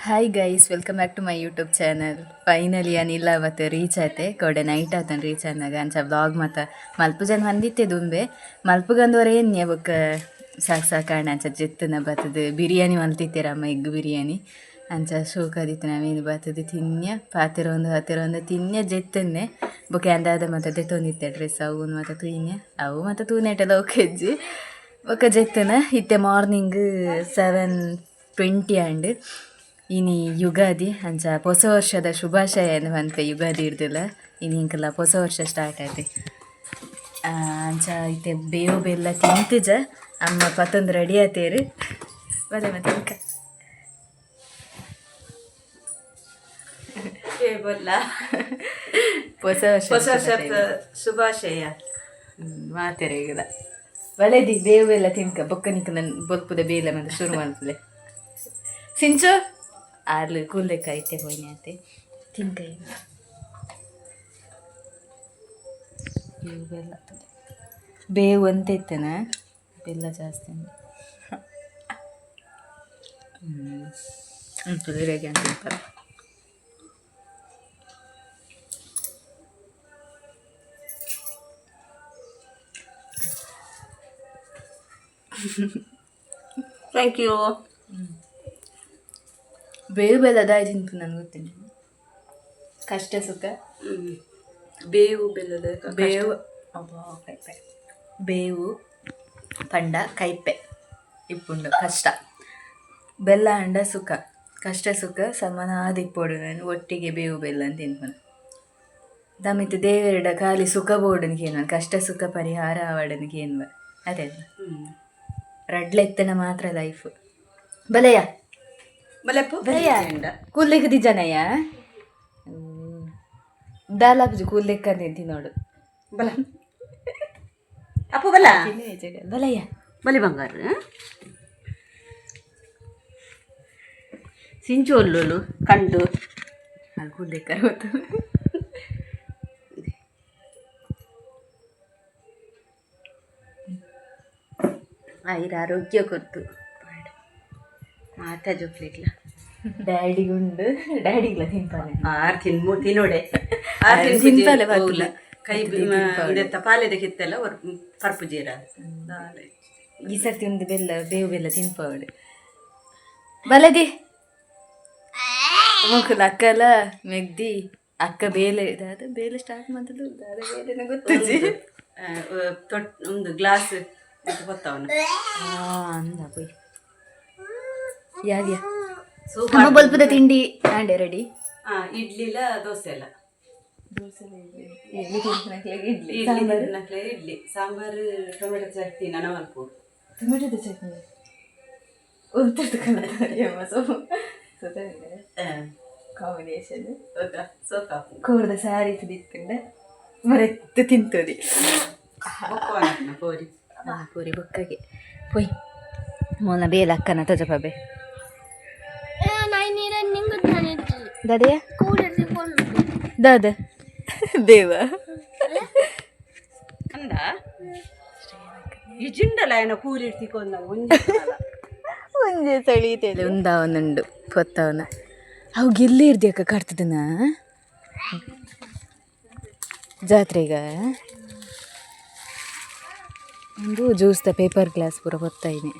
Hi guys, welcome back to my YouTube channel. Finally ಅನಿಲ್ಲ ಮತ್ತು reach ಆಯ್ತೆ ಕೊಡೆ ನೈಟ್ ಆತನ ರೀಚ್ ಆದಾಗ ಅಂಚ ವ್ಲಾಗ್ ಮತ್ತು ಮಲ್ಪು ಜನ ಹೊಂದಿತ್ತೆ ದುಂಬೆ ಮಲ್ಪುಗಂದವರೆ ಏನು ಬೊಕ್ಕ ಸಾಕಾಣ ಅಂಚ ಜೆತ್ತನ ಬತ್ತದು ಬಿರಿಯಾನಿ ಮಲ್ತಿತ್ತೀರಮ್ಮ ಎಗ್ ಬಿರಿಯಾನಿ ಅಂಚ ಶೋಕದಿತ್ತು ನಾವೇನು ಬತ್ತದು ತಿನ್ಯ ಪಾತಿರೊಂದು ತಿನ್ಯ ಜೆತ್ತನ್ನೆ ಬೊಕ್ಕ ಅಂದಾದ ಮತ್ತು ತೆತ್ತೊಂದಿತ್ತೆ ಡ್ರೆಸ್ ಅವು ಮತ್ತು ತುಯ್ಯ ಅವು ಮತ್ತು ತೂನೆಟೆಲ್ಲ ಒಕ್ಕೆಜ್ಜಿ ಬೊಕ್ಕ ಜೆತ್ತನ ಇತ್ತೆ ಮಾರ್ನಿಂಗ್ 7:20 ಆಂಡ್ ಇನಿ ಯುಗಾದಿ ಅಂಚ ಹೊಸ ವರ್ಷದ ಶುಭಾಶಯ ಬಂತೆ ಯುಗಾದಿ ಹಿಡ್ದಿಲ್ಲ ಇನಿ ಇಂಕಲ್ಲ ಹೊಸ ವರ್ಷ ಸ್ಟಾರ್ಟ್ ಆಯ್ತು ಅಂಚ ಐತೆ ಬೇವು ಬೆಲ್ಲ ತಿಂತಿಜ ಅಮ್ಮ ಪತ್ತೊಂದು ರೆಡಿ ಆತೇರು ಬದ ಮತ್ತೆ ಇಂಕ ಹೊಸ ವರ್ಷದ ಶುಭಾಶಯ ಮಾತೇರ ಈಗ ಬಲೆದಿ ಬೇವು ಬೆಲ್ಲ ತಿನ್ಕ ಬೊಕ್ಕ ನಿಂಕ ನನ್ನ ಬೊಲ್ಪುದ ಬೇಲ ಮತ್ತೆ ಶುರು ಮಾಡ್ತದೆ ಸಿಂಚು ಆರ್ಲು ಕೂಲ್ಲೆಕ್ಕ ಐತೆ ಹೋಯ್ನೆ ಆತೆ ತಿನ್ಕೈ ಬೇವು ಬೆಲ್ಲ ಬೇವು ಅಂತ ಇತ್ತನ ಬೆಲ್ಲ ಜಾಸ್ತಿ ತುಳಿರೆಗೆ ಅಂತ ತಿಂತಾರೆ. Thank you. ಬೇವು ಬೆಲ್ಲದ ತಿಂತು ನನಗೆ ಗೊತ್ತೇನೆ ಕಷ್ಟ ಸುಖ ಬೇವು ಬೆಲ್ಲದ ಬೇವು ಕೈಪೆ ಬೇವು ಪಂಡ ಕೈಪೆ ಇಪ್ಪುಂಡು ಕಷ್ಟ ಬೆಲ್ಲ ಅಂಡ ಸುಖ ಕಷ್ಟ ಸುಖ ಸಮನಾದ ಇಪ್ಪೋಡು ನಾನು ಒಟ್ಟಿಗೆ ಬೇವು ಬೆಲ್ಲ ಅಂತ ತಿನ್ಪನು ದಮಿತ್ ದೇವರಡ ಖಾಲಿ ಸುಖ ಬೋರ್ಡನಿಗೆ ಏನು ಕಷ್ಟ ಸುಖ ಪರಿಹಾರ ಆವಡನಿಗೆ ಏನು ಅದೇ ರಡ್ಲೆತ್ತನ ಮಾತ್ರ ಲೈಫ್ ಬಲೆಯ ಕೂಲ್ಲೆಕ್ಕ ದಿಜನಯ್ಯ ದಾಲಾಪುಜಿ ಕೂಲ್ಲೆಕ್ಕ ಅಂತ ನೋಡು ಬಲ ಅಪ್ಪು ಬಲ ಬಲಯ್ಯ ಬಲಿ ಬಂಗಾರ ಸಿಂಚು ಒಲ್ಲೋಲು ಕಂಡು ಅದು ಕೂಲ್ಲೆಕ್ಕ ಗೊತ್ತು ಆಯ್ರ ಆರೋಗ್ಯ ಕೊತ್ತು ಮಾತಾ ಜೋಕ್ಲಿಗ್ಲ ಡ್ಯಾಡಿಗುಂಡು ಡ್ಯಾಡಿಗ್ಲ ತಿಂಪಾಲೆ ಆರು ತಿನ್ನೋಡೆ ತಿಂಪಾಲೆ ಬಾಕಿಲ್ಲ ಕೈ ಪಾಲೆದ ಕಿತ್ತೆಲ್ಲ ಪರ್ಪು ಜೀರ ಈ ಸರ್ತಿ ಒಂದು ಬೆಲ್ಲ ಬೇವು ಬೆಲ್ಲ ತಿನ್ಪಾವಡೆ ಬಲದಿ ಮುಖಲ ಅಕ್ಕಲ ಮೆಗ್ದಿ ಅಕ್ಕ ಬೇಲೆ ಬೇಲೆ ಸ್ಟಾರ್ಟ್ ಮಾಡ್ತದ್ದು ಬೇಲೆ ಗೊತ್ತಜ್ಜಿ ಒಂದು ಗ್ಲಾಸ್ ಗೊತ್ತವನು ಅಂದ ಪೋಯ್ ಯಾವ್ಯ ನಮ್ಮ ಬಲ್ಪದ ತಿಂಡಿ ಆಂಡೆ ರೆಡಿ ಇಡ್ಲಿಲ ದೋಸೆ ಎಲ್ಲ ಇಡ್ಲಿ ಸಾಂಬಾರು ಟೊಮೆಟೊ ಚಟ್ನಿ ನನ್ನ ಮಲ್ಪು ಟೊಮೆಟೊದ ಚಟ್ನಿ ಉಂಟು ಕಾಂಬಿನೇಷನ್ ಕೋರ್ದ ಸ್ಯಾರಿ ತಿಂಡ ಮರೆತ್ತು ತಿಂತೋದಿ ಪೋರಿ ಪೂರಿ ಬೊಕ್ಕಗೆ ಪೊಯ್ ಮೊನ್ನ ಬೇಲ ಅಕ್ಕನ ತಜಪಬೆ ದಾದೆಯ ದಾದ ದೇವ ಅಂದ ಇಜಿಂಡಲ ಏನ ಕೂರಿ ಇಡ್ತಿಕೊಂಡ ಒಂದೇ ಸಳೀತೇಲೆ ಉಂದ ಅವನುಂಡು ಪೊತ್ತವನ ಅವು ಗೆಲ್ಲಿ ಇರ್ದ್ಯಾಕ ಕಟ್ತದನ ಜಾತ್ರೆಗ ಒಂದು ಜ್ಯೂಸ್ದ ಪೇಪರ್ ಗ್ಲಾಸ್ ಪೂರ ಗೊತ್ತಾಯಿನಿ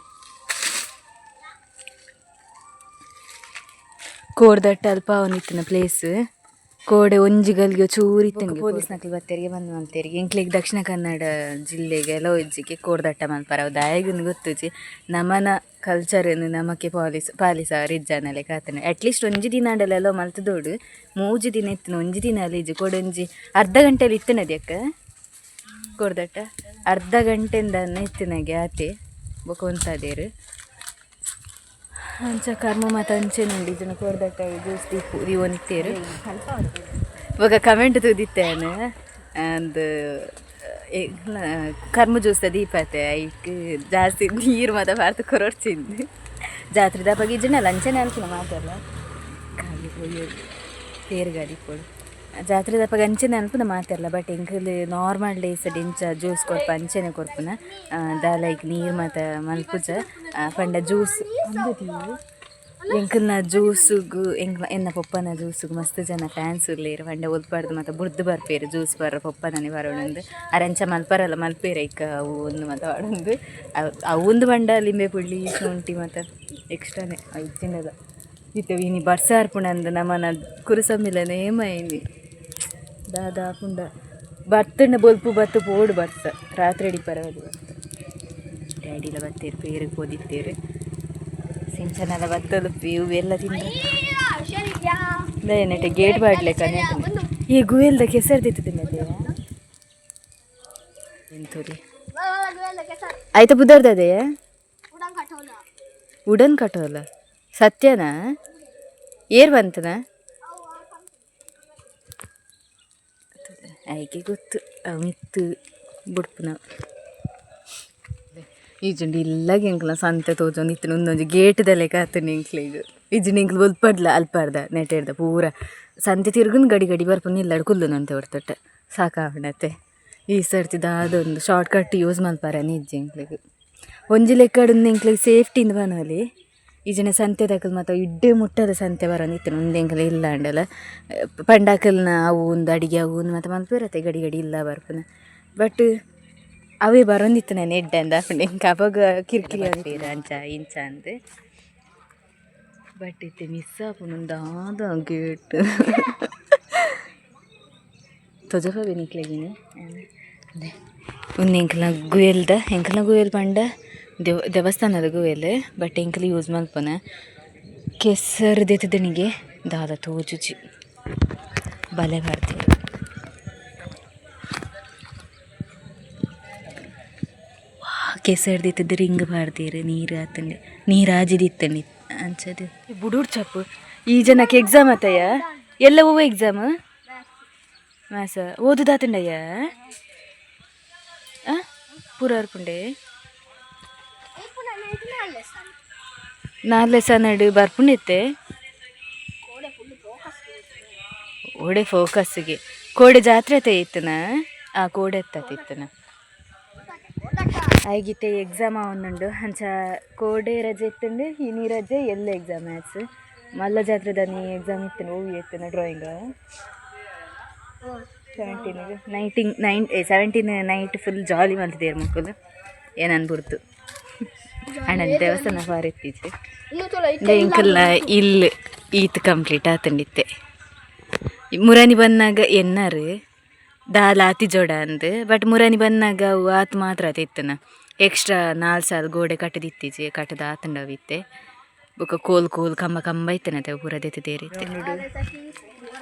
ಕೋಡ್ದಟ್ಟ ಅಲ್ಪ ಅವನಿತ್ತಿನ ಪ್ಲೇಸ್ ಕೋಡೆ ಒಂಜಿಗಲ್ಗೆ ಚೂರಿತ್ತಂಗೆ ಪೊಲೀಸ್ ನಕಲಿ ಬತ್ತೇರಿಗೆ ಬಂದು ಮಲ್ತೇರಿಗೆ ಎಂಕ್ಲಿಗೆ ದಕ್ಷಿಣ ಕನ್ನಡ ಜಿಲ್ಲೆಗೆ ಎಲ್ಲ ಒಜ್ಜಿಗೆ ಕೋಡ್ದಟ್ಟ ಮಲ್ಪಾರ ಅವು ದಾಯಗನ್ನು ಗೊತ್ತುಜಿ ನಮನ ಕಲ್ಚರನ್ನು ನಮಕ್ಕೆ ಪಾಲಿಸ ರಿಜ್ಜಾನಲೆ ಕಾತನೆ ಅಟ್ಲೀಸ್ಟ್ ಒಂಜಿ ದಿನಾಡಲೆಲ್ಲ ಮಲ್ತದೋಡು 3 ದಿನ ಇತ್ತಿನ ಒಂಜಿ ದಿನ ಅಲ್ಲಿ ಇಜ್ಜಿ ಕೊಡೊಂಜಿ ಅರ್ಧ ಗಂಟೆಯಲ್ಲಿ ಇತ್ತನದಿ ಅಕ್ಕ ಕೋಡ್ದಟ್ಟ ಅರ್ಧ ಗಂಟೆಯಿಂದ ಇತ್ತಿನಾಗೆ ಆತೆ ಬೊಕೊಂತದೇರು ಅಂಚ ಕರ್ಮ ಮತ್ತು ಅಂಚೆ ನೋಡಿ ಇದನ್ನು ಕೊಡ್ದಟ್ಟ ಜ್ಯೂಸ್ ದೀಪು ಒಂತೇರು ಇವಾಗ ಕಮೆಂಟ್ ತೂದಿತ್ತೇನು ಅಂದು ಕರ್ಮ ಜ್ಯೂಸ್ದ ದೀಪತೆ ಐಕ್ ಜಾಸ್ತಿ ನೀರು ಮತ್ತು ಭಾರತ ಕೊರಡ್ಸಿಂದು ಜಾತ್ರೆ ದಪ್ಪಾಗಿ ಇಜ್ಜನಲ್ಲ ಅಂಚೆನೆ ಅನ್ಸಿನ ಮಾತಲ್ಲ ಕಾಲಿ ಹೋಗಿ ತೇರು ಗಾಡಿ ಕೊಡು ಜಾತ್ರೆ ದಪ್ಪಾಗ ಅಂಚೆನೆ ಅನ್ಪುನ ಮಾತಾಡಲ್ಲ ಬಟ್ ಎಂಕಲ್ ನಾರ್ಮಲ್ ಡೇಸ್ ಡಿಂಚ ಜ್ಯೂಸ್ ಕೊಡ್ಪ ಅಂಚೆನೆ ಕೊಡ್ಪುನ ದಾಲೈಕ್ ನೀರು ಮತ್ತು ಮಲ್ಪುಜ ಪಂಡ ಜ್ಯೂಸ್ ಎಂಕಲ್ನ ಜ್ಯೂಸುಗು ಎನ್ನ ಪೊಪ್ಪನ ಜ್ಯೂಸುಗು ಮಸ್ತ್ ಜನ ಫ್ಯಾನ್ಸ್ ಉಲ್ಲೇರು ಅಂಡೆ ಒಲ್ಪಾಡ್ದು ಮತ್ತು ಬುಡ್ದು ಬರ್ಪೇರು ಜ್ಯೂಸ್ ಬರ ಪೊಪ್ಪನನೆ ಬರೋಣಂದು ಅರಂಚ ಮಲ್ಪರಲ್ಲ ಮಲ್ಪೇರು ಇಕ್ಕ ಅವು ಒಂದು ಮತ್ತು ಆಡೊಂದು ಅವು ಬಂಡ ಲಿಂಬೆ ಪುಳ್ಳಿ ಶುಂಠಿ ಮತ್ತು ಎಕ್ಸ್ಟ್ರಾನೇ ಇಚ್ಚಿಂಡದ ಇತ್ತು ಇನಿ ಬರ್ಸ ಅರ್ಪುಣಂದು ನಮ್ಮನ ಕುರುಸಮ್ಮಿಲನೇ ಮೈನಿ ದಾದಾ ಪುಂಡ ಬರ್ತಂಡ ಬೊಲ್ಪು ಬತ್ತು ಪೋಡು ಬರ್ತ ರಾತ್ರಿ ಅಡಿ ಪರವಾಗಿ ಬರ್ತ ಡ್ಯಾಡಿಲ ಬತ್ತೇರು ಪೇರು ಓದಿತ್ತೇರು ಸಿಂಚನೆಲ್ಲ ಬತ್ತಲು ಇವೆಲ್ಲ ತಿಂದ ನೆಟ್ಟೆ ಗೇಟ್ ಬಾಡ್ಲೆಕ್ಕನೆ ಈ ಗುಯಲ್ದ ಕೆಸರು ತಿಂತಿದ್ದೆ ಎಂತೂರಿ ಆಯ್ತಾ ಬುದ್ಧಾರ್ದದೆ ಉಡನ್ ಕಟ್ಟೋಲ್ಲ ಸತ್ಯನಾ ಏರ್ ಬಂತನಾ ಆಯ್ಕೆ ಗೊತ್ತು ಮಿತ್ತು ಬುಡ್ಪುನ ಈಜುಂಡು ಇಲ್ಲಾಗ ಎಂಕ್ಲ ಸಂತೆ ತೋಜೊಂದು ಇತ್ತು ಒಂದೊಂದು ಗೇಟ್ದಲ್ಲೇ ಕಾತುಂಡು ಎಂಕ್ಲಿಗೆ ಈಜುಂಡು ಎಂಕ್ಲು ಒಲ್ಪಡ್ಲ ಅಲ್ಪಾರ್ದ ನೆಟೆಡ್ದ ಪೂರ ಸಂತೆ ತಿರ್ಗುಂದು ಗಡಿ ಗಡಿ ಬರ್ಪುಂಡು ನಿಲ್ಲಾಡು ಕುಲ್ಲುನಂತೆ ಹೊರ್ತೊಟ್ಟೆ ಸಾಕಾವಣತೆ ಈ ಸರ್ತಿ ದಾದೊಂದು ಶಾರ್ಟ್ ಕಟ್ ಯೂಸ್ ಮಲ್ಪಾರನೆ ಇಜ್ಜಿ ಎಂಕ್ಲಿಗೆ ಒಂಜಿ ಲೆಕ್ಕಡುಂದು ಎಂಕ್ಲಿಗೆ ಸೇಫ್ಟಿಂದ ಬನೋಲಿ ಈಜಿನ ಸಂತೆ ತಕಲ್ ಮತ್ತು ಇಡ್ಡೆ ಮುಟ್ಟದ ಸಂತೆ ಬರೋಂದಿತ್ತು ಒಂದು ಎಂಕಲ ಇಲ್ಲ ಅಂಡಲ್ಲ ಪಂಡಾಕಲ್ನ ಅವು ಒಂದು ಅಡಿಗೆ ಅವು ಮತ್ತು ಮಲ್ಪಿರತ್ತೆ ಗಡಿ ಗಡಿ ಇಲ್ಲ ಬರ್ಪುನ ಬಟ್ ಅವೇ ಬರೋಂದಿತ್ತು ನಾನು ಎಡ್ಡೆ ಅಂದ ಎಂಕ ಅವಾಗ ಕಿರಿಕಿರಿ ಆಗ್ತೀರ ಅಂಚ ಇಂಚ ಅಂದು ಬಟ್ ಇತ್ತೆ ಮಿಸ್ ಆಪುನೊಂದಾದ ಗೇಟ್ ತೊಜಫೆ ನಿಕ್ಲೆಗಿನಿ ಅದೇ ಒಂದು ಎಂಕಲ್ನ ಗುಯಲ್ ಪಂಡ ದೇವಸ್ಥಾನದ ಗುಯಲ್ ಬಟ್ ಎಂಕಲ್ ಯೂಸ್ ಮಲ್ಪನ ಕೆಸರು ದೆತ್ತದನಿಗೆ ದಾದ ತೋಜುಜಿ ಬಲೆ ಬರ್ತೀವಿ ಕೆಸರು ದಿತ್ತದ ರಿಂಗ್ ಬಾರ್ತೀರಿ ನೀರು ಆತಂಡೆ ನೀರು ಆಜಿದಿತ್ತಂಡಿ ಅಂಚದು ಬುಡೂರ್ ಚಪ್ಪು ಈ ಜನಕ್ಕೆ ಎಕ್ಸಾಮ್ ಆತಯ್ಯ ಎಲ್ಲ ಹೋಗೋ ಎಕ್ಸಾಮ್ ಮಾಸ ಓದುದಾತಂಡಯ್ಯ ಪೂರ ಅರ್ಪುಂಡೆ 4 ಲೆಸನ್ ಬರ್ಪುಂಡಿತ್ತೆ ಓಡೆ ಫೋಕಸ್ಗೆ ಕೋಡೆ ಜಾತ್ರೆ ಆತ ಇತ್ತನ ಆ ಕೋಡೆ ಎತ್ತತಿತ್ತನ ಆಗಿತ್ತೆ ಎಕ್ಸಾಮ್ ಅವನುಂಡು ಅಂಚ ಕೋಡೆ ರಜೆ ಇತ್ತಂಡು ಇನಿ ರಜೆ ಎಲ್ಲ ಎಕ್ಸಾಮ್ ಮ್ಯಾಥ್ಸ್ ಮಲ್ಲ ಜಾತ್ರೆದ ನೀ ಎಕ್ಸಾಮ್ ಇತ್ತನ ಓವಿ ಇತ್ತನ ಡ್ರಾಯಿಂಗ್ 17 ನೈಟ್ ಫುಲ್ ಜಾಲಿ ಮಾಡ್ತಿದ್ದೇರು ಮಕ್ಕಳು ಏನು ಅನ್ಬಿಡ್ತು ಅಣ್ಣನ ದೇವಸ್ಥಾನ ಫಾರ್ ಇತ್ತೀಚೆ ಎಂಕಲ್ಲ ಇಲ್ಲಿ ಈತ್ ಕಂಪ್ಲೀಟ್ ಆತಂಡಿತ್ತೆ ಮುರಾನಿ ಬಂದಾಗ ಎನ್ನಾರು ದಾಲ್ ಆತಿ ಜೋಡ ಅಂದ್ ಬಟ್ ಮುರಾನಿ ಬಂದಾಗ ಅವು ಆತು ಮಾತ್ರ ಆತಿತ್ತನ ಎಕ್ಸ್ಟ್ರಾ 4 ಸಾಲ ಗೋಡೆ ಕಟ್ಟದಿತ್ತೀಚೆ ಕಟ್ಟದ ಆತಂಡವಿತ್ತೆ ಬೊಕ್ಕ ಕೋಲ್ ಕಂಬ ಇತ್ತನತೆ ಪೂರ ದೆತ್ತದೇರಿತ್ತೆ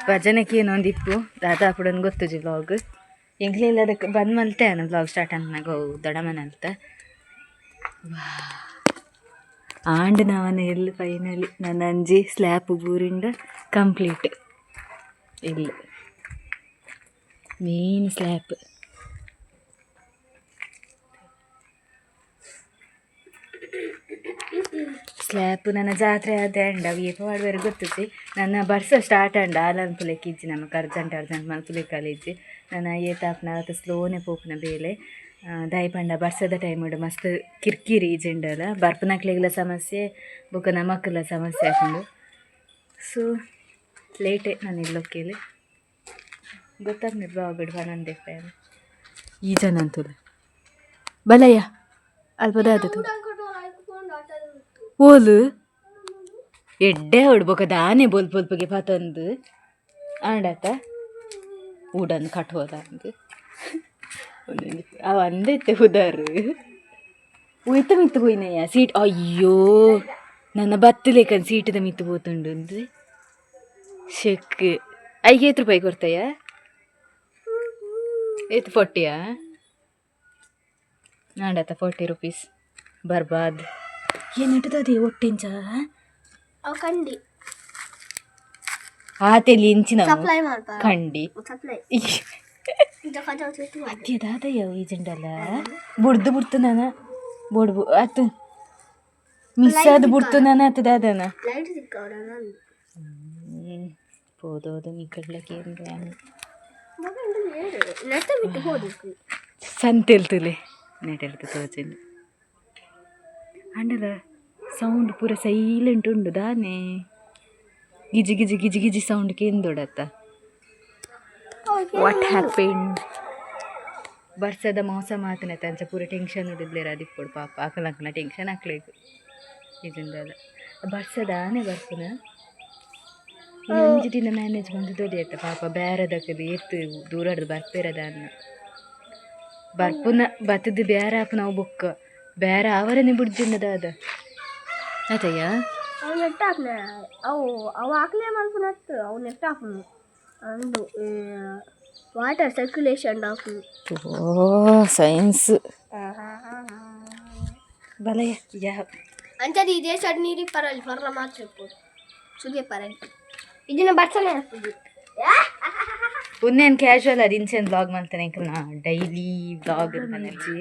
ಭಜನೆಗೆ ಏನೊಂದಿಪ್ಪು ದಾದಾ ಪುಡನ್ ಗೊತ್ತುಜಿ ವ್ಲಾಗ್ ಎಂಕ್ಲಿಲ್ಲ ಅದಕ್ಕೆ ಬಂದ್ ಮಲ್ತೆ ನಾನು ವ್ಲಾಗ್ ಸ್ಟಾರ್ಟ್ ಅಂದ್ನಾಗ ದೊಡಮನಂತ ಆಂಡ್ ನಾವನ್ನ ಎಲ್ಲಿ ಫೈನಲಿ ನನ್ನ ಅಂಜಿ ಸ್ಲ್ಯಾಪ್ ಬೂರಿಂಡ ಕಂಪ್ಲೀಟ್ ಇಲ್ಲ ಮೇನ್ ಸ್ಲ್ಯಾಪ್ ನನ್ನ ಜಾತ್ರೆ ಆದ ಅಂಡ ಅವು ಪಾಡುವರೆ ಗೊತ್ತಿತ್ತು ನನ್ನ ಬರ್ಸ ಸ್ಟಾರ್ಟ್ ಅಂಡ ಆಲನ್ಪುಲೆಕ್ ಇಜ್ಜಿ ನಮಗೆ ಅರ್ಜೆಂಟ್ ಮಲ್ಪುಲೆಕ್ಕಲ್ಲಿ ಇಜ್ಜಿ ನನ್ನ ಏತಾಪ್ನ ಅವತ್ತು ಸ್ಲೋನೆ ಪೋಪುನ ಬೇಲೆ ದಾಯಪಂಡ ಬರ್ಸದ ಟೈಮ್ ಉಂಡು ಮಸ್ತ್ ಕಿರ್ಕಿರಿ ಈಜುಂಡಲ್ಲ ಬರ್ಪನಕ್ಲೆಗ್ಲ ಸಮಸ್ಯೆ ಬೊಕ್ಕ ನಮಕ್ಲ ಸಮಸ್ಯೆ ಹಾಕೊಂಡು ಸೊ ಲೇಟೇ ನಾನು ಇಲ್ಲೋಕ್ಕೇಲಿ ಗೊತ್ತಾಗ್ನಿ ಬ್ಲಾಗ್ ಇಡುವ ನಂದೆ ಫ್ಯಾನ್ ಈ ಜನ ಅಂತೂ ಬಲಯ್ಯ ಅಲ್ಪದಾದದು ಓಲು ಎಡ್ಡೆ ಹೊಡ್ಬೇಕ ದಾನೆ ಬೊಲ್ಪಗೆ ಪತಂದು ಆಂಡಾತ ಊಡನ್ ಕಟ್ಬೋದ ಅಂದು ಅವ ಅಂದೈತೆ ಹುದಾರು ಉಯ್ತ ಮಿತ್ತು ಹೋಯ್ನಯ್ಯ ಸೀಟ್ ಅಯ್ಯೋ ನನ್ನ ಬತ್ತಲೇಕನ್ ಸೀಟದ ಮಿತ್ತು ಹೋತುಂಡು ಅಂದ್ರೆ ಶೆಕ್ 5 ರೂಪಾಯಿ ಕೊಡ್ತಾಯ 40 ನಾಡತ್ತ 40 ರೂಪೀಸ್ ಬರ್ಬಾದ್ ಏನಿಟ್ಟದೆ ಒಟ್ಟಿಂಚ ಕಂಡಿ ಆತೆಲಿ ಇಂಚಿನ ಕಂಡಿ ಅತ್ಯದಾದಯ್ಯ ಈ ಜಂಡಲ್ಲ ಬುಡ್ದು ನಾನು ಬೋಡ್ಬು ಆತು ಮಿಸ್ ಆದ ಬಿಡ್ತು ನಾನು ಆತದಾದನ ಹೋದೋದು ಈ ಕಡ್ಲಕ್ಕೆ ಸಂತೆಲ್ತಲೆ ನೆಟೆಲ್ತು ತೋಚಿಂದು ಅಂಡಲ ಸೌಂಡ್ ಪೂರ ಸೈಲೆಂಟ್ ಉಂಡು ದಾನೆ ಗಿಜಿ ಗಿಜಿ ಗಿಜಿ ಗಿಜಿ ಸೌಂಡ್ ಕೇಂದೊಡತ್ತ. ವಾಟ್ ಹ್ಯಾಪೆಂಡ್ ಬರ್ಸದ ಮೋಸ ಮಾತನತ್ತ ಅಂಚ ಪೂರ ಟೆನ್ಷನ್ ಉಡಿದ್ಲೇರ ಅದಿಪ್ಪೊಡು ಪಾಪ ಆಕಲಂಕನ ಟೆನ್ಷನ್ ಹಾಕ್ಲೇಕು ಇದಿಂದದ ಬರ್ಸದ ಆನೆ ಬರ್ಪುನ ಒಂಜಿಟಿನ ಮ್ಯಾನೇಜ್ ಬಂದು ದೊಡ್ಡ ಪಾಪ ಬೇರೆದಕ್ಕದು ಎತ್ತು ದೂರದ್ದು ಬರ್ಪೇರದ ಅನ್ನ ಬರ್ಪುನ ಬತ್ತದು ಬೇರೆ ಆಪು ನಾವು ಬುಕ್ಕ ಬೇರೆ ಅವರನ್ನೇ ಬಿಡ್ಜಿನ್ನದ ಅದ ಆಯ್ತಯ್ಯ ಅವು ನೆಟ್ ಹಾಕ್ನ ಅವು ಹಾಕ್ಲೇ ಮಲ್ಪುನತ್ತು ಅವು ನೆಟ್ ಹಾಕುನು ಅಂದು ವಾಟರ್ ಸರ್ಕ್ಯುಲೇಷನ್ ಹಾಕುನು. ಓ ಸೈನ್ಸ್ ಬಲಯ ಯಾ ಅಂಚದು ಇದೇ ಸಡ್ ನೀರಿಗೆ ಪರಲಿ ಪರ್ಲ ಮಾತ್ರ ಇಪ್ಪು ಸುಗೆ ಪರಲಿ ಇದನ್ನ ಬರ್ಸನೆ ಹಾಕ್ತಿದ್ವಿ ಉನ್ನೇನು ಕ್ಯಾಶುವಲ್ ಅದು ಇನ್ಸೇನು ಬ್ಲಾಗ್ ಮಾಡ್ತಾನೆ ನಾ ಡೈಲಿ ಬ್ಲಾಗ್ ಮನೆಯಲ್ಲಿ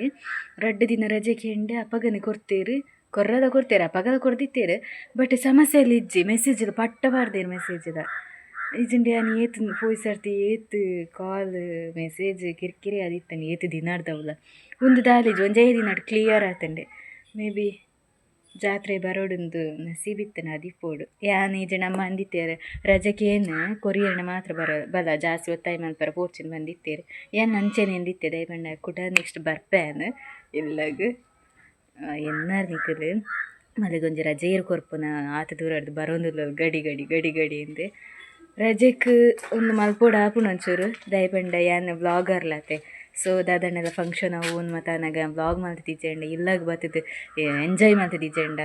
2 ದಿನ ರಜೆಗೆ ಹಿಂಡೆ ಅಪ್ಪಗನೆ ಕೊಡ್ತೇರು ಕೊರ್ರದ ಕೊಡ್ತೇರೆ ಅಪ್ಪಗದ ಕೊಡ್ದಿತ್ತೇರು ಬಟ್ ಸಮಸ್ಯೆಯಲ್ಲಿ ಇಜ್ಜಿ ಮೆಸೇಜ್ ಪಟ್ಟ ಬಾರ್ದೇರು ಮೆಸೇಜ್ ಇಜಿಂಡೆ ನಾನು ಏತ್ ಪೋಯ್ ಸರ್ತಿ ಏತ್ ಕಾಲ್ ಮೆಸೇಜ್ ಕಿರಿಕಿರಿ ಅದಿತ್ತಾನೆ ಏತ್ ದಿನಾಡ್ದವಲ್ಲ ಒಂದು ದಾಲಿಜ್ ಒಂಜೇ ದಿನ ಕ್ಲಿಯರ್ ಆತಂಡೆ ಮೇ ಬಿ ಜಾತ್ರೆ ಬರೋಡೊಂದು ನಸೀಬಿತ್ತನ ಅದಿಪ್ಪೋಡು ಯಾನ್ ಈಜೆ ನಮ್ಮ ಅಂದಿತ್ತೇರೆ ರಜೆಗೇನು ಕೊರಿಯರ್ನ ಮಾತ್ರ ಬಲ ಜಾಸ್ತಿ ಒತ್ತಾಯ ಮಲ್ಪರ ಪೋರ್ಚಿನ ಬಂದಿತ್ತೇರೆ ಏನ್ ಅಂಚೆನೆ ಅಂದಿತ್ತೆ ದಯಬಣ್ಣ ಕೂಡ ನೆಕ್ಸ್ಟ್ ಬರ್ಪೇನು ಇಲ್ಲಾಗ ಎನ್ನಾರು ನಿಕ್ಕಲು ಮಲೆಗೊಂಜಿ ರಜೆ ಇರು ಕೊರ್ಪುನ ಆತ ದೂರಡ್ದು ಬರೋಂದಿಲ್ಲ ಗಡಿ ಗಡಿ ಗಡಿ ಗಡಿ ಅಂದೆ ರಜೆಕ್ ಒಂದು ಮಲ್ಪೋಡು ಆಪುಣ ಒಂಚೂರು ದಯಬಂಡ ಯಾನ್ ವ್ಲಾಗರ್ಲತೆ ಸೊ ದಾದಣ್ಣೆಲ್ಲ ಫಂಕ್ಷನ್ ಅವು ಮತ್ತು ನನಗೆ ವ್ಲಾಗ್ ಮಾಡ್ತಿದ್ಜೆಂಡ ಇಲ್ಲಾಗ ಬರ್ತದೆ ಎಂಜಾಯ್ ಮಾಡ್ತಿದ್ಜೆಂಡ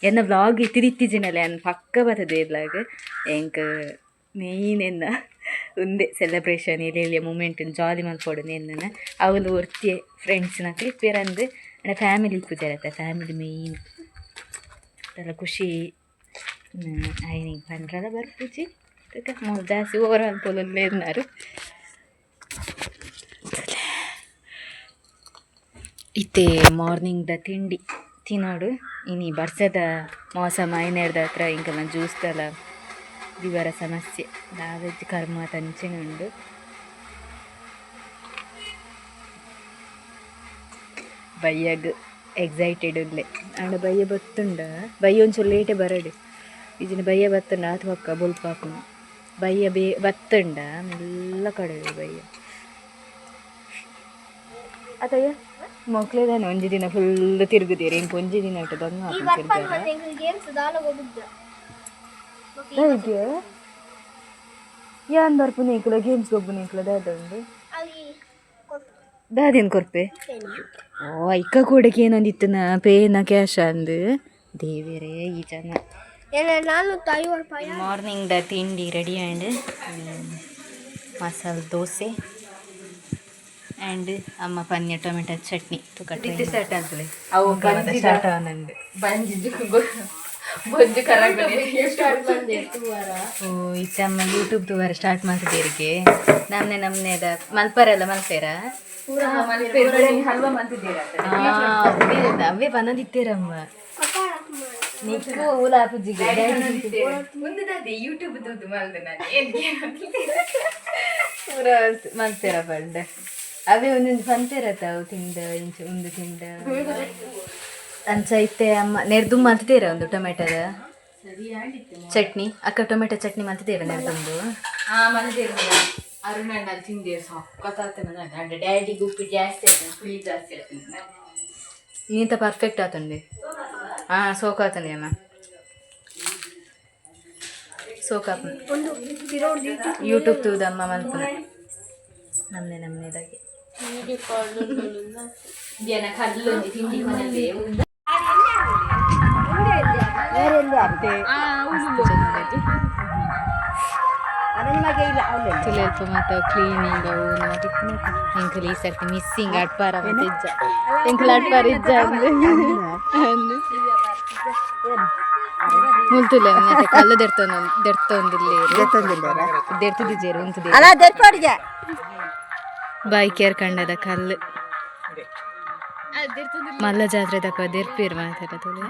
ಎನ್ನ ವ್ಲಾಗ್ ಇತ್ತಿದಿತ್ತಿಜಿನಲ್ಲ ಅನ್ನ ಪಕ್ಕ ಬರ್ತದೆ ಇಲ್ಲಾಗ ಎಂಕ ಮೇಯ್ನ್ ಎನ್ನ ಒಂದೇ ಸೆಲೆಬ್ರೇಷನ್ ಇಲ್ಲಿ ಮೂಮೆಂಟ್ ಜಾಲಿ ಮಲ್ಪೋಡು ಎನ್ನ ಅವನು ಒರ್ತಿ ಫ್ರೆಂಡ್ಸ್ನ ಕ್ಲಿಪ್ಪೇರ್ ಅಂದು ನನ್ನ ಫ್ಯಾಮಿಲಿ ಪೂಜಾರತ್ತೆ ಫ್ಯಾಮಿಲಿ ಮೇಯ್ನ್ ಎಲ್ಲ ಖುಷಿ ಐನಿಂಗ್ ಪಂಡ್ರದ ಬರ್ಪೂಜಿ ಜಾಸ್ತಿ ಓವರ್ ಅನ್ಪೋಲಲ್ಲೇ ಇದ್ದಾರೆ ಇತ್ತೆ ಮಾರ್ನಿಂಗ್ದ ತಿಂಡಿ ತಿನ್ನೋಡು ಇನಿ ಬರ್ಸದ ಮೋಸ ಮೈನೇರ್ದ ಹತ್ರ ಇಂಕಲ್ಲ ಜ್ಯೂಸ್ದಲ್ಲ ಇವರ ಸಮಸ್ಯೆ ದಾವೆಜ್ ಕರ್ಮ ತಂಚೆನುಂಡು ಬಯ್ಯಗ್ ಎಕ್ಸೈಟೆಡ್ ಉಳ್ಳೆ ಅಂಡ ಬಯ್ಯ ಬತ್ತುಂಡ ಬಯ್ಯ ಒಂಚೂರು ಲೇಟೇ ಬರಡು ಈಜಿನ ಬಯ್ಯ ಬತ್ತುಂಡ ಆತ ಪಕ್ಕ ಬೊಲ್ಪಾಕುನು ಬಯ್ಯ ಬತ್ತುಂಡ ಮೆಲ್ಲ ಕಡೆದು ಬಯ್ಯ ಅತಯ್ಯ ಮಕ್ಳೇದಾನೆ ಒಂಜಿ ದಿನ ಫುಲ್ ತಿರುಗುತ್ತೀರಿ ಇಂಕ ಒಂಜಿ ದಿನ ಇಟ್ಟು ಬಂದು ಯಾನ್ ಬರ್ಪುನ ಇಂಕಲ ಗೇಮ್ಸ್ ಒಬ್ಬನ ಇಂಕಲ ದಾದಂಡು ದಾದೇನು ಕೊರ್ಪೆ ಓ ಇಕ್ಕ ಕೂಡಕ್ಕೆ ಏನೊಂದಿತ್ತು ನಾ ಪೇನ ಕ್ಯಾಶ ಅಂದು ದೇವೇರೇ ಈ ಜನ ಮಾರ್ನಿಂಗ್ದ ತಿಂಡಿ ready and masala dosa and ಅಮ್ಮ ಪನ್ನೀರ್ ಟೊಮೆಟೊ ಚಟ್ನಿ ತುಕಟ್ಟು ಸ್ಟಾರ್ಟ್ ಆಗ್ತದೆ ಅವು ಸ್ಟಾರ್ಟ್ ಆನಂಡು ಓ ಇತ್ತಮ್ಮ ಯೂಟ್ಯೂಬ್ ತೂವರ ಸ್ಟಾರ್ಟ್ ಮಾಡ್ತಿದ್ದೀರಿಗೆ ನಮ್ನೆದ ಮಲ್ಪರೆಲ್ಲ ಮಲ್ಪೇರ ಅವೇ ಬಂದಿತ್ತೇರಮ್ಮ ನಿಕ್ಕು ಊಲ ಪೂಜಿಗೆ ಯೂಟ್ಯೂಬ್ ಪೂರ ಮಲ್ಪೇರ ಬಂಡ ಅವೇ ಒಂದೊಂದು ಪಂತೇರತ್ತ ತಿಂಡ ಇಂಚ ಒಂದು ತಿಂಡ ಅಂಚ ಇತ್ತೆ ಅಮ್ಮ ನೆರ್ದು ಮಲ್ತಿದ್ದೀರ ಒಂದು ಟೊಮೆಟೊದ ಚಟ್ನಿ ಅಕ್ಕ ಟೊಮೆಟೊ ಚಟ್ನಿ ಮಲ್ತಿದ್ದೀರ ನೆರ್ದೊಂದು ಅರುಣಣ್ಣ ತಿಂದೆ ಸಕ್ಕತ್ತಾಗ್ತದೆ ಡ್ಯಾಡಿಗೆ ಉಪ್ಪು ಜಾಸ್ತಿ ಆಗ್ತದೆ ಹುಳಿ ಜಾಸ್ತಿ ಆಗ್ತದೆ ನೀಂತ ಪರ್ಫೆಕ್ಟ್ ಆತಂಡಿ ಹಾಂ ಸೋಕಾತಂಡಿ ಅಮ್ಮ ಸೋಕಾಪ ಯೂಟ್ಯೂಬ್ ತೂದಮ್ಮ ಮಲ್ಪನ ನಮ್ನೆದಾಗಿ ಜನ ಕಲ್ಲು ತಿಂಡಿ ಮನೆಯಲ್ಲಿ ತುಲೆಲ್ಪ ಮತ್ತು ಕ್ಲೀನಿಂಗ್ ಅವು ಎಂಕಲ್ ಈ ಸರ್ತಿ ಮಿಸ್ಸಿಂಗ್ ಅಟ್ಪಾರ ಮತ್ತು ಇಜ್ಜ ಎಂಕಲ್ ಅಟ್ಪಾರ ಇಜ್ಜ ಮುಲ್ತುಲೆ ಮತ್ತೆ ಕಲ್ಲು ದೆರ್ತೊಂದಿಲ್ಲೇರು ಉಂಟು ಬಾಯಿ ಕೇರ್ಕಂಡದ ಕಲ್ಲು ಮಲ್ಲ ಜಾತ್ರೆ ತಕ್ಕ ದೆರ್ಪೇರು ಮಾತಾಡ ತುಲೆ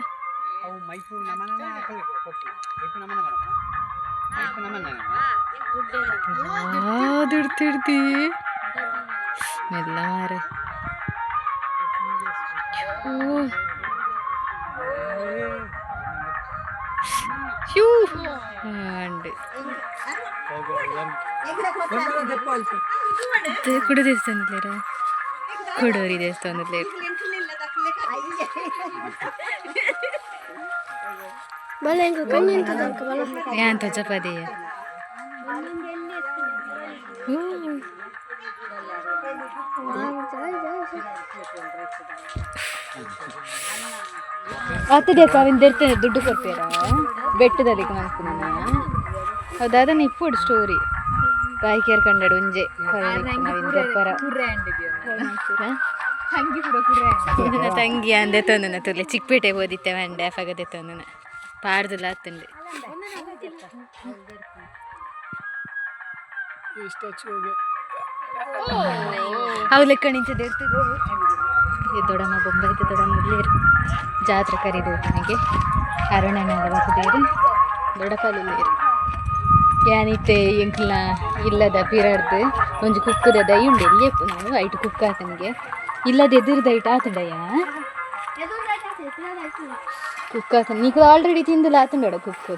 ದುಡ್ತಿಡ್ತಿ ಮೆಲ್ಲ ಮಾರೆ ಹ್ಯೂ ಅಂಡ್ ಕುಡು ದೇವಸ್ಥಾನದ ಕೊಡೋರಿ ದೇವಸ್ಥಾನದ ಯಾಂತ ಚಪಾತಿಯ ಅತ್ತದೇಕ ಅವಿಂದಿರ್ತೇನೆ ದುಡ್ಡು ಕೊಡ್ತೀರ ಬೆಟ್ಟದಲ್ಲಿ ಮನ್ಸ್ತೀನಿ ಹೌದಾದ ಇಪ್ಪುಡು ಸ್ಟೋರಿ ಬಾಯ್ಕೇರ್ ಕಂಡಡು ಒಂಜೆ ತಂಗಿ ಅಂದೆ ತಂದನ ತುಲೆ ಚಿಕ್ಕಪೇಟೆ ಓದಿತ್ತೆ ಮಂಡೆ ಫಗದೆ ತಂದನ ಪಾಡ್ದುಲ್ಲ ಹತ್ತಂಡೆ ಅವು ಲೆಕ್ಕಣಿಂಚದೆ ಇರ್ತಿದ್ದು ದೊಡ್ಡಮ್ಮ ಬೊಂಬೈತೆ ದೊಡ್ಡಮ್ಮ ಜಾತ್ರೆ ಕರೀದು ನನಗೆ ಅರುಣನೆಲ್ಲ ಬರ್ತದೇರು ದೊಡ್ಡಪಾಲೇರು ಏನಿತ್ತೆ ಎಂಕ್ಲ ಇಲ್ಲದ ಪಿರಡ್ದು ಒಂಜಿ ಕುಕ್ಕದ ದೈ ಉಂಡೆ ಲೇಪು ನಾವು ಐಟು ಕುಕ್ಕ ಆತನಿಗೆ ಇಲ್ಲದ ಎದುರ್ದ ಐಟು ಆತಂಡಯ್ಯ ಕುಕ್ಕ ಆತನ ನೀಕು ಆಲ್ರೆಡಿ ತಿಂದಿಲ್ಲ ಆತಂಡೋಡ ಕುಕ್ಕು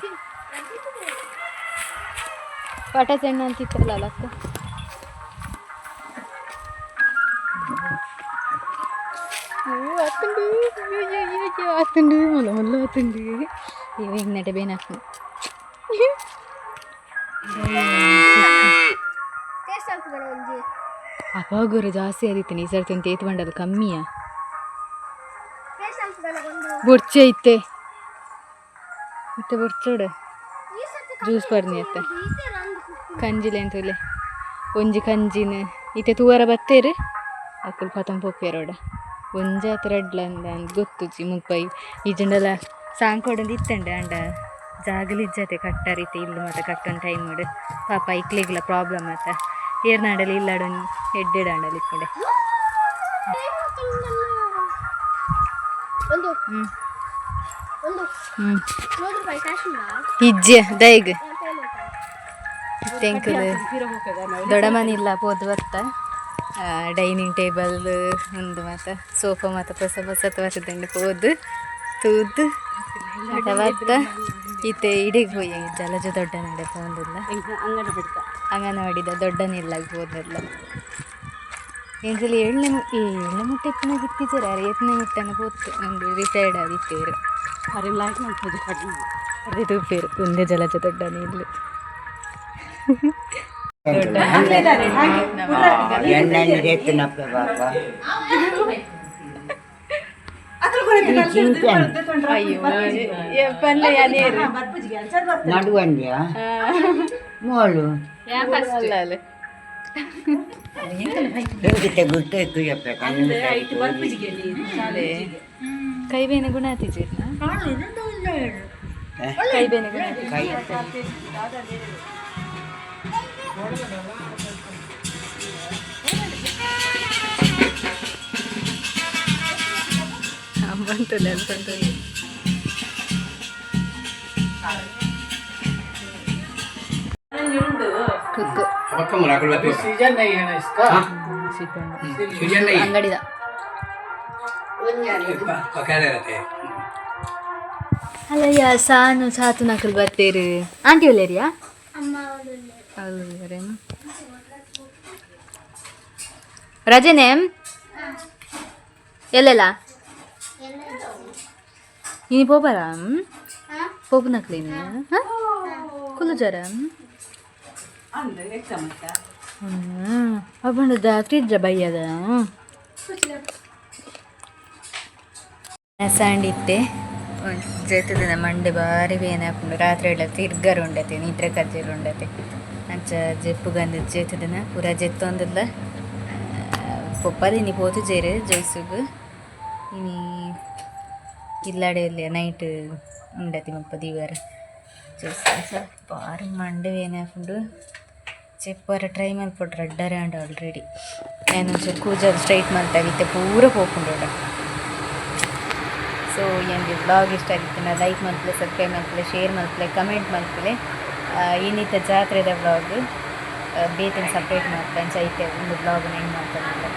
ಪಟ ಸಣ್ಣ ಅಂತಿತ್ತಲ್ಲ ಅಕ್ಕ ಆತಂಡು ಮೊಲ ಮೊಲ್ಲ ಆತಂಡು ಹಿಂಗನಟೆ ಬೇನಾಕು ಅಪಾಗೋರ ಜಾಸ್ತಿ ಆದಿತ್ತು ಈ ಸರ್ತಿ ಅಂತ ಏತ್ ಬಂಡದು ಕಮ್ಮಿಯ ಬೊರ್ಚೆ ಐತೆ ಮತ್ತೆ ಬೊರ್ಚೋಡ ಜ್ಯೂಸ್ ಪರ್ನಿ ಅತ್ತ ಕಂಜಿಲೆ ಅಂತೂಲೆ ಒಂಜಿ ಕಂಜಿನ ಇತ್ತೆ ತೂವರ ಬತ್ತೇರು ಅಕ್ಕಲ್ ಪತಂ ಪೊಪ್ಪೇರೋಡ ಒಂಜ ರೆಡ್ಲ ಅಂದ ಗೊತ್ತುಜಿ ಮುಪ್ಪೈ ಈ ಜಂಡಲ ಸಾಂಕೋಡಂದು ಇತ್ತಂಡೆ ಅಂಡ ಜಾಗಲಿಜ್ಜತೆ ಕಟ್ಟಾರಿತ್ತೆ ಇಲ್ಲು ಮತ್ತು ಕಟ್ಟೊಂದು ಟೈಮ್ ಮಾಡು ಪಾಪ ಇಕ್ಲಿಗ್ಲ ಪ್ರಾಬ್ಲಮ್ ಆತ ಏರ್ನಾಡಲ್ಲಿ ಇಲ್ಲಾಡೊಂದು ಎಡ್ಡೆಡಾಂಡಲ್ಲಿ ಇಕ್ಕಡೆ ಇಜ್ಜೆ ದೈಗ್ ತೆಂಕಲ್ ದೊಡ್ಡಮನಿಲ್ಲ ಪೋದು ಬರ್ತಾ ಡೈನಿಂಗ್ ಟೇಬಲ್ ಒಂದು ಮತ್ತು ಸೋಫಾ ಮತ್ತು ಹೊಸ ತೋರಿಸಿದಂಡು ಹೋದು ತೂದು ಭತ್ತ ಈತೆ ಇಡಿಗೆ ಹೋಗಿ ಜಲಜ ದೊಡ್ಡ ನಡೆ ಹೋದಿಲ್ಲ ಅಂಗನವಾಡಿದ ದೊಡ್ಡನಿಲ್ಲ ಹೋದಲ್ಲ ಎಂಜಲ್ಲಿ ಎಳ್ಳೆ ಮುಟ್ಟೆ ಎತ್ತನಾಗ ಇತ್ತೀಚಾರ ಎತ್ತನೇ ಮುಟ್ಟನ ಹೋಗ್ತು ಒಂದು ರಿಟೈರ್ಡ್ ಆಗಿತ್ತೇರು ಅದು ಪೇರು ಒಂದೇ ಜಲಜ ದೊಡ್ಡನೇ ಇಲ್ಲ ನಡುವಂಡ್ಯಾ ಮೋಳು ಕೈಬೇನೆ ಗುಣ ಆತೀಜ ಕೈಬೇನೆ ಗುಣ ಬಂತಲ್ಲ ಬಂತು ಅಂಗಡಿದ ಅಲ್ಲಯ್ಯ ಸಾನು ಸಾತು ನಕಲ್ ಬರ್ತೇರು ಆಂಟಿ ಒಳ್ಳೆರಿಯಾ ರಜೆನೆ ಎಲ್ಲೆಲ್ಲ ನೀನು ಪೋಪರ ಪೋಪು ನಕ್ಲೇನು ಕುಲ್ಲು ಜರ ಅಬ್ಬಂಡದ ಫ್ರಿಜ್ಜ ಬೈಯದ ಸಂಡಿತ್ತೆ ಜೈತದ ಮಂಡೆ ಬಾರಿ ಬೇನೆ ಹಾಕೊಂಡು ರಾತ್ರಿ ಎಲ್ಲ ತಿರ್ಗರು ಉಂಡತೆ ನೀಟ್ರೆ ಕಜ್ಜೆರು ಉಂಡತೆ ಅಂಚ ಜೆಪ್ಪು ಗಂಧ ಜೇತದನ ಪೂರ ಜೆತ್ತೊಂದಲ್ಲ ಪೊಪ್ಪದಿನಿ ಪೋತು ಜೇರು ಜೋಯ್ಸುಗು ಇನಿ ಇಲ್ಲಾಡೆಯಲ್ಲಿ ನೈಟ್ ಉಂಡತಿ ಮುಪ್ಪ ದಿವಾರ ಜೋಯ್ಸು ಬಾರಿ ಮಂಡೆ ಬೇನೆ ಹಾಕೊಂಡು ಚೆಪ್ಪರ ಟ್ರೈ ಮಲ್ಪೊಟ್ಟು ರಡ್ಡರೆ ಅಂಡ ಆಲ್ರೆಡಿ ನಾನು ಒಂಚೂರು ಕೂಜಲ್ ಸ್ಟ್ರೈಟ್ ಮಾಡ್ತಾಗಿತ್ತೆ ಪೂರ ಪೋಪುಂಡೋಡ ಸೊ ನನಗೆ ಬ್ಲಾಗ್ ಇಷ್ಟ ಆಗಿತ್ತು ನಾ ಲೈಕ್ ಮಲ್ಪಲೆ ಸಬ್ಸ್ಕ್ರೈಬ್ ಮಲ್ಪಲೆ ಶೇರ್ ಮಲ್ಪಲೆ ಕಮೆಂಟ್ ಮಲ್ಪಲೆ ಇನ್ನಿತ್ತ ಜಾತ್ರೆದ ಬ್ಲಾಗ್ ಬೇತನ ಸಪ್ರೇಟ್ ಮಾಡ್ತಾನೆ ಚೈತೆ ಒಂದು ಬ್ಲಾಗ್ ಹೆಂಗೆ ಮಾಡ್ತಾನೆ